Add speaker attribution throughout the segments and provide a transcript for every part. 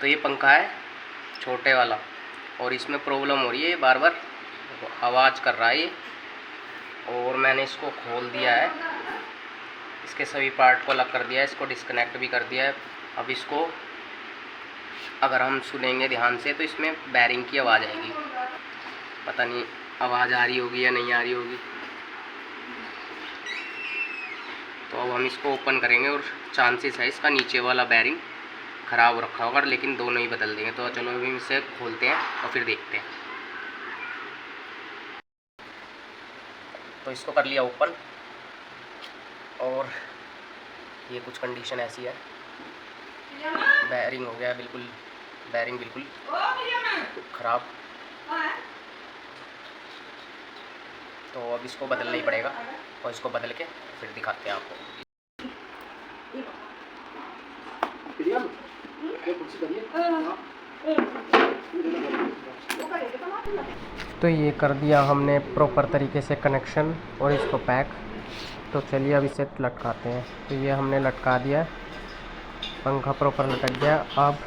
Speaker 1: तो ये पंखा है छोटे वाला और इसमें प्रॉब्लम हो रही है, बार बार आवाज़ कर रहा है ये। और मैंने इसको खोल दिया है, इसके सभी पार्ट को अलग कर दिया है, इसको डिस्कनेक्ट भी कर दिया है। अब इसको अगर हम सुनेंगे ध्यान से तो इसमें बैरिंग की आवाज़ आएगी, पता नहीं आवाज़ आ रही होगी या नहीं आ रही होगी। तो अब हम इसको ओपन करेंगे और चांसेस है इसका नीचे वाला बैरिंग ख़राब रखा होगा, लेकिन दोनों ही बदल देंगे। तो चलो अभी इसे खोलते हैं और फिर देखते हैं। तो इसको कर लिया ओपन और ये कुछ कंडीशन ऐसी है, बैरिंग हो गया बिल्कुल, बैरिंग बिल्कुल ख़राब। तो अब इसको बदलना ही पड़ेगा और इसको बदल के फिर दिखाते हैं आपको। तो ये कर दिया हमने प्रॉपर तरीके से कनेक्शन और इसको पैक। तो चलिए अब इसे लटकाते हैं। तो ये हमने लटका दिया, पंखा प्रॉपर लटक गया। अब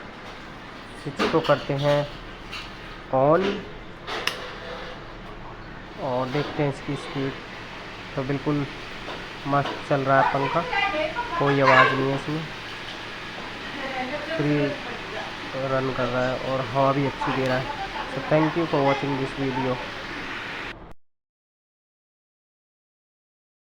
Speaker 1: स्विच को करते हैं ऑन और देखते हैं इसकी स्पीड। तो बिल्कुल मस्त चल रहा है पंखा, कोई आवाज़ नहीं है इसमें, फ्री रन कर रहा है और हवा भी अच्छी दे रहा है। So thank you for watching this video.